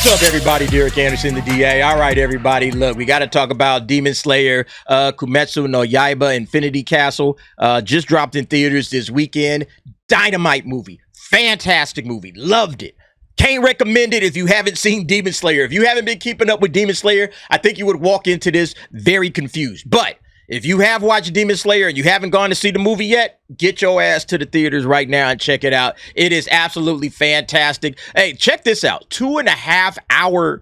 What's up, everybody? Derek Anderson, the DA. All right, everybody. Look, we got to talk about Demon Slayer, Kimetsu No Yaiba, Infinity Castle. Just dropped in theaters this weekend. Dynamite movie. Fantastic movie. Loved it. Can't recommend it if you haven't seen Demon Slayer. If you haven't been keeping up with Demon Slayer, I think you would walk into this very confused. But if you have watched Demon Slayer and you haven't gone to see the movie yet, get your ass to the theaters right now and check it out. It is absolutely fantastic. Hey, check this out. 2.5 hour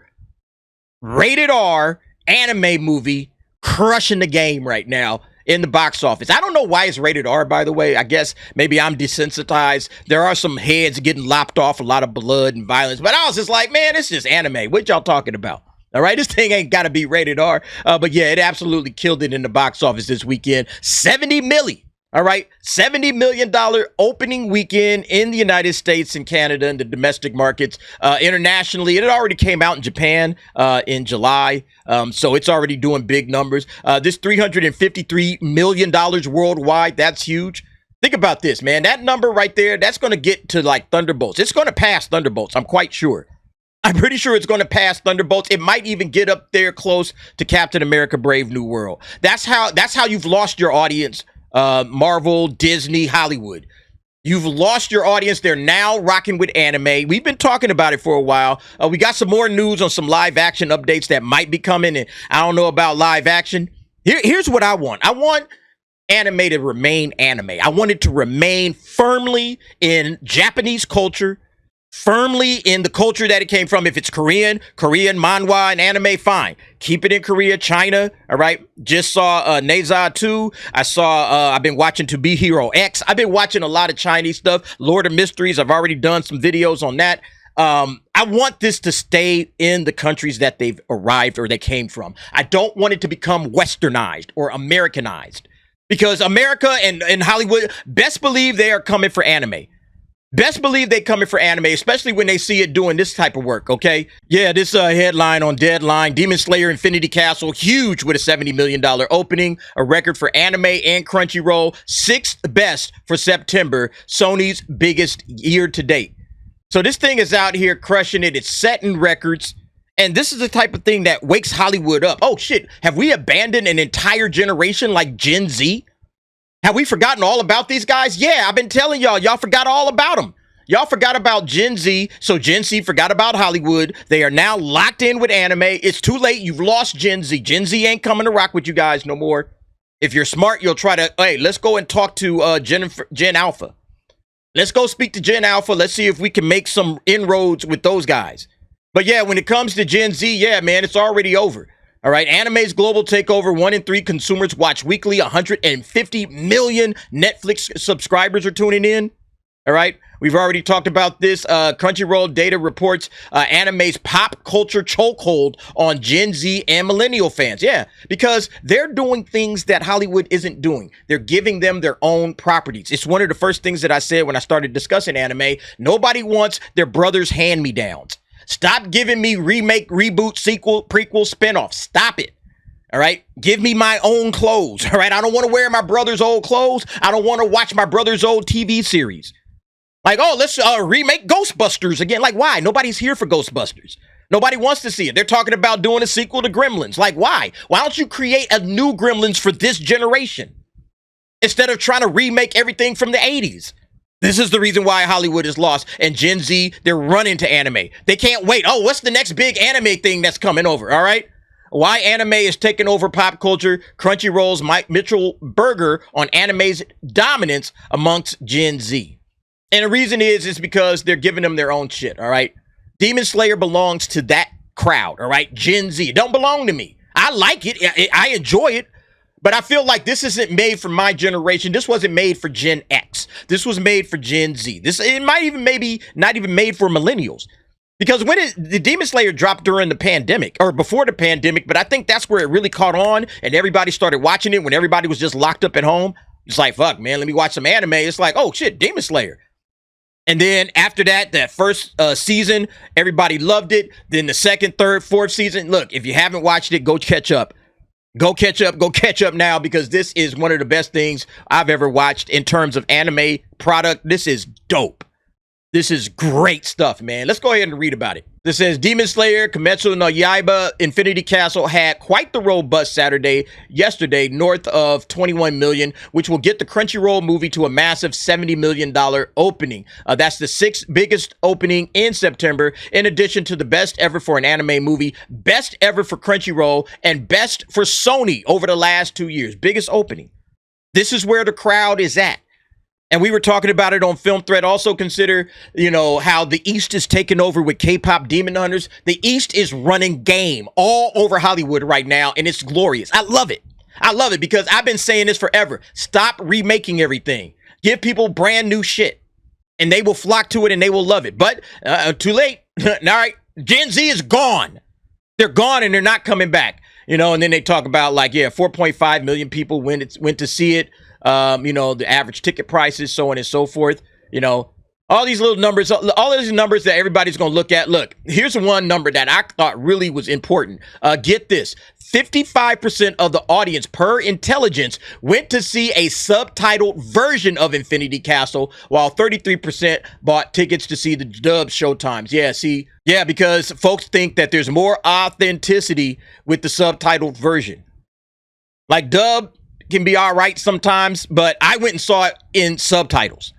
rated R anime movie crushing the game right now in the box office. I don't know why it's rated R, by the way. I guess maybe I'm desensitized. There are some heads getting lopped off, a lot of blood and violence. But I was just like, man, it's just anime. What y'all talking about? All right, this thing ain't got to be rated R. But yeah, it absolutely killed it in the box office this weekend. 70 million. All right, $70 million opening weekend in the United States and Canada and the domestic markets. Internationally, it already came out in Japan in July, so it's already doing big numbers. This $353 million worldwide, that's huge. Think about this, man. That number right there, that's going to get to like Thunderbolts. It's going to pass Thunderbolts, I'm quite sure. I'm pretty sure it's going to pass Thunderbolts. It might even get up there close to Captain America Brave New World. That's how you've lost your audience. Marvel, Disney, Hollywood. You've lost your audience. They're now rocking with anime. We've been talking about it for a while. We got some more news on some live action updates that might be coming. And I don't know about live action. Here's what I want. I want anime to remain anime. I want it to remain firmly in Japanese culture, firmly in the culture that it came from. If it's Korean manhwa and anime, fine. Keep it in Korea, China. All right. Just saw Neza 2. I've been watching To Be Hero X. I've been watching a lot of Chinese stuff. Lord of Mysteries. I've already done some videos on that. I want this to stay in the countries that they've arrived or they came from. I don't want it to become westernized or Americanized, because America and Hollywood, best believe they are coming for anime. Best believe they coming for anime, especially when they see it doing this type of work, okay? Yeah, this headline on Deadline, Demon Slayer Infinity Castle, huge with a $70 million opening, a record for anime and Crunchyroll, 6th best for September, Sony's biggest year to date. So this thing is out here crushing it. It's setting records, and this is the type of thing that wakes Hollywood up. Oh, shit, have we abandoned an entire generation like Gen Z? Have we forgotten all about these guys? Yeah, I've been telling y'all forgot all about them. Y'all forgot about Gen Z, so Gen Z forgot about Hollywood. They are now locked in with anime. It's too late. You've lost Gen Z. Gen Z ain't coming to rock with you guys no more. If you're smart, you'll try to, hey, let's go and talk to Gen Alpha. Let's go speak to Gen Alpha. Let's see if we can make some inroads with those guys. But yeah, when it comes to Gen Z, yeah, man, it's already over. All right, anime's global takeover. 1 in 3 consumers watch weekly. 150 million Netflix subscribers are tuning in. All right, we've already talked about this. Crunchyroll data reports anime's pop culture chokehold on Gen Z and millennial fans. Yeah, because they're doing things that Hollywood isn't doing. They're giving them their own properties. It's one of the first things that I said when I started discussing anime. Nobody wants their brother's hand-me-downs. Stop giving me remake, reboot, sequel, prequel, spinoff. Stop it. All right. Give me my own clothes. All right. I don't want to wear my brother's old clothes. I don't want to watch my brother's old TV series. Like, oh, let's remake Ghostbusters again. Like, why? Nobody's here for Ghostbusters. Nobody wants to see it. They're talking about doing a sequel to Gremlins. Like, why? Why don't you create a new Gremlins for this generation instead of trying to remake everything from the 80s? This is the reason why Hollywood is lost. And Gen Z, they're running to anime. They can't wait. Oh, what's the next big anime thing that's coming over? All right. Why anime is taking over pop culture. Crunchyroll's Mike Mitchell Berger on anime's dominance amongst Gen Z. And the reason is because they're giving them their own shit. All right. Demon Slayer belongs to that crowd. All right. Gen Z. It don't belong to me. I like it. I enjoy it. But I feel like this isn't made for my generation. This wasn't made for Gen X. This was made for Gen Z. It might even maybe not even made for millennials. Because when the Demon Slayer dropped during the pandemic or before the pandemic, but I think that's where it really caught on and everybody started watching it when everybody was just locked up at home. It's like, fuck, man, let me watch some anime. It's like, oh shit, Demon Slayer. And then after that first season, everybody loved it. Then the second, third, fourth season. Look, if you haven't watched it, go catch up. Go catch up now, because this is one of the best things I've ever watched in terms of anime product. This is dope. This is great stuff, man. Let's go ahead and read about it. This says Demon Slayer, Kimetsu no Yaiba, Infinity Castle had quite the robust Saturday yesterday, north of 21 million, which will get the Crunchyroll movie to a massive $70 million opening. That's the sixth biggest opening in September, in addition to the best ever for an anime movie, best ever for Crunchyroll, and best for Sony over the last 2 years. Biggest opening. This is where the crowd is at. And we were talking about it on Film Thread. Also consider, how the East is taking over with K-pop Demon Hunters. The East is running game all over Hollywood right now, and it's glorious. I love it. I love it because I've been saying this forever. Stop remaking everything. Give people brand new shit, and they will flock to it, and they will love it. But too late. All right, Gen Z is gone. They're gone, and they're not coming back. And then they talk about 4.5 million people went to see it. The average ticket prices, so on and so forth. All these little numbers, all these numbers that everybody's going to look at. Look, here's one number that I thought really was important. Get this. 55% of the audience per intelligence went to see a subtitled version of Infinity Castle, while 33% bought tickets to see the dub showtimes. Yeah, because folks think that there's more authenticity with the subtitled version. Like dub can be all right sometimes, but I went and saw it in subtitles.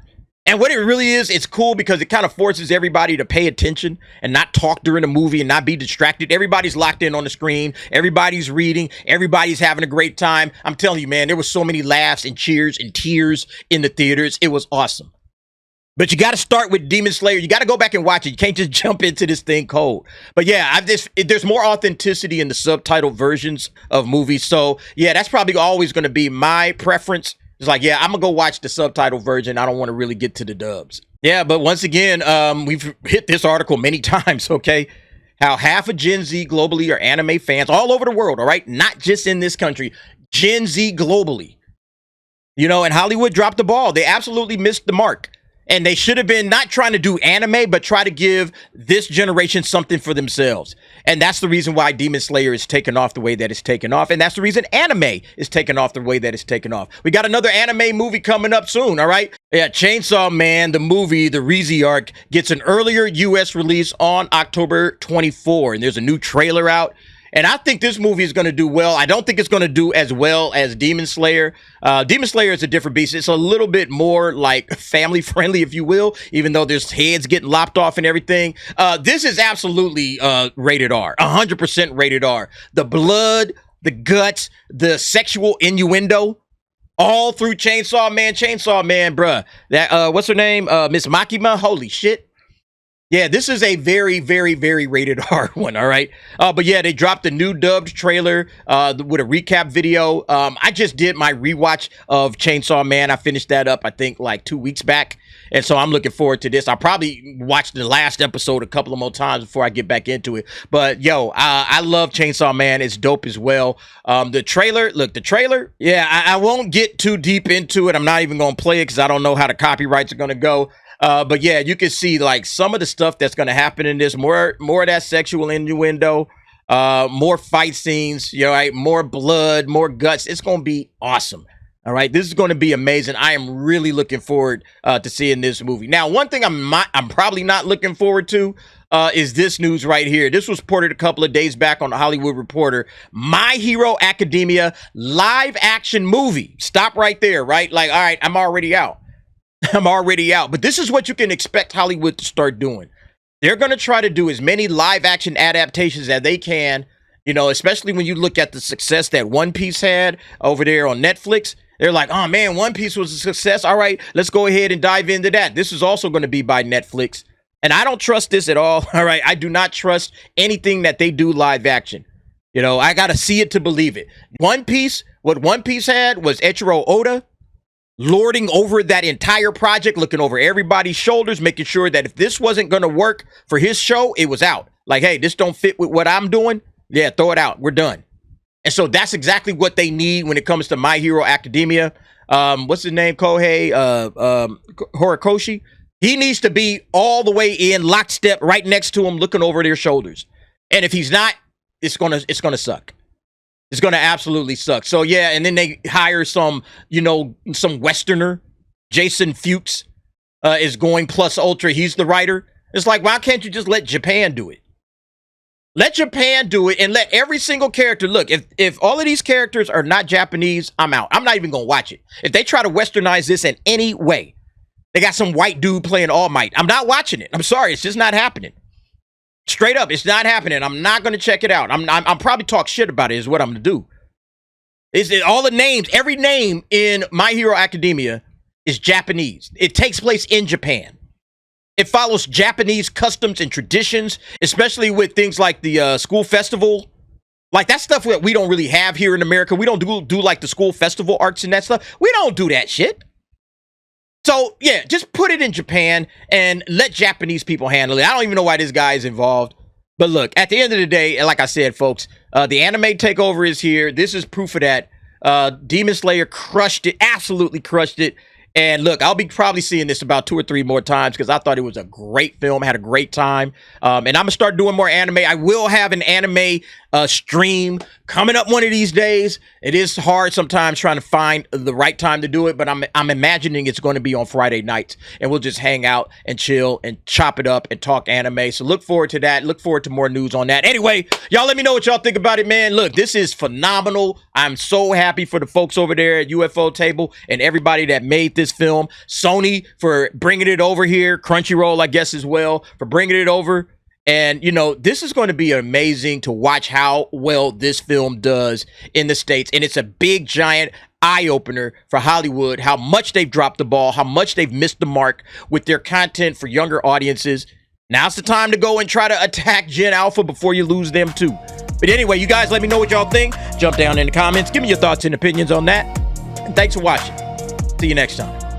And what it really is, it's cool because it kind of forces everybody to pay attention and not talk during the movie and not be distracted. Everybody's locked in on the screen. Everybody's reading. Everybody's having a great time. I'm telling you, man, there was so many laughs and cheers and tears in the theaters. It was awesome. But you got to start with Demon Slayer. You got to go back and watch it. You can't just jump into this thing cold. But yeah, there's more authenticity in the subtitled versions of movies. So yeah, that's probably always going to be my preference. It's I'm going to go watch the subtitled version. I don't want to really get to the dubs. Yeah, but once again, we've hit this article many times, okay? How half of Gen Z globally are anime fans all over the world, all right? Not just in this country. Gen Z globally. And Hollywood dropped the ball. They absolutely missed the mark. And they should have been not trying to do anime, but try to give this generation something for themselves. And that's the reason why Demon Slayer is taking off the way that it's taken off. And that's the reason anime is taking off the way that it's taken off. We got another anime movie coming up soon, all right? Yeah, Chainsaw Man, the movie, the Rizzi arc, gets an earlier U.S. release on October 24. And there's a new trailer out. And I think this movie is going to do well. I don't think it's going to do as well as Demon Slayer. Demon Slayer is a different beast. It's a little bit more family friendly, if you will, even though there's heads getting lopped off and everything. This is absolutely rated R, 100% rated R. The blood, the guts, the sexual innuendo, all through Chainsaw Man, bruh. That what's her name? Miss Makima. Holy shit. Yeah, this is a very, very, very rated R one, all right? But yeah, they dropped a new dubbed trailer with a recap video. I just did my rewatch of Chainsaw Man. I finished that up, I think, 2 weeks back. And so I'm looking forward to this. I'll probably watch the last episode a couple of more times before I get back into it. But yo, I love Chainsaw Man. It's dope as well. The trailer, yeah, I won't get too deep into it. I'm not even going to play it because I don't know how the copyrights are going to go. But yeah, you can see some of the stuff that's going to happen in this, more of that sexual innuendo, more fight scenes, right? More blood, more guts. It's going to be awesome. All right. This is going to be amazing. I am really looking forward to seeing this movie. Now, one thing I'm probably not looking forward to is this news right here. This was reported a couple of days back on the Hollywood Reporter. My Hero Academia live action movie. Stop right there, right? All right, I'm already out. But this is what you can expect Hollywood to start doing. They're going to try to do as many live action adaptations as they can, especially when you look at the success that One Piece had over there on Netflix. They're like, oh man, One Piece was a success. All right, let's go ahead and dive into that. This is also going to be by Netflix. And I don't trust this at all. All right, I do not trust anything that they do live action. I got to see it to believe it. One Piece, what One Piece had was Eiichiro Oda lording over that entire project, looking over everybody's shoulders, making sure that if this wasn't going to work for his show, it was out. Hey, this don't fit with what I'm doing. Yeah, throw it out. We're done. And so that's exactly what they need when it comes to My Hero Academia. What's his name? Kohei Horikoshi. He needs to be all the way in lockstep right next to him, looking over their shoulders. And if he's not, it's gonna suck. It's going to absolutely suck. So, yeah, and then they hire some Westerner. Jason Fuchs is going plus ultra. He's the writer. It's why can't you just let Japan do it? Let Japan do it and let every single character look. If all of these characters are not Japanese, I'm out. I'm not even gonna watch it. If they try to westernize this in any way, they got some white dude playing All Might, I'm not watching it. I'm sorry, it's just not happening. Straight up, it's not happening. I'm not gonna check it out. I'm probably talk shit about it. Is what I'm gonna do. Is it all the names? Every name in My Hero Academia is Japanese. It takes place in Japan. It follows Japanese customs and traditions, especially with things like the school festival. Like, that stuff that we don't really have here in America. We don't do like the school festival arcs and that stuff. We don't do that shit. So, yeah, just put it in Japan and let Japanese people handle it. I don't even know why this guy is involved. But look, at the end of the day, like I said, folks, the anime takeover is here. This is proof of that. Demon Slayer crushed it, absolutely crushed it. And look, I'll be probably seeing this about 2 or 3 more times because I thought it was a great film. I had a great time. And I'm going to start doing more anime. I will have an anime stream coming up one of these days. It is hard sometimes trying to find the right time to do it, but I'm imagining it's going to be on Friday nights. And we'll just hang out and chill and chop it up and talk anime. So look forward to that. Look forward to more news on that. Anyway, y'all let me know what y'all think about it, man. Look, this is phenomenal. I'm so happy for the folks over there at UFO Table and everybody that made this film. Sony for bringing it over here. Crunchyroll, I guess, as well, for bringing it over. And, you know, this is going to be amazing to watch how well this film does in the States. And it's a big, giant eye-opener for Hollywood, how much they've dropped the ball, how much they've missed the mark with their content for younger audiences. Now's the time to go and try to attack Gen Alpha before you lose them, too. But anyway, you guys let me know what y'all think. Jump down in the comments. Give me your thoughts and opinions on that. And thanks for watching. See you next time.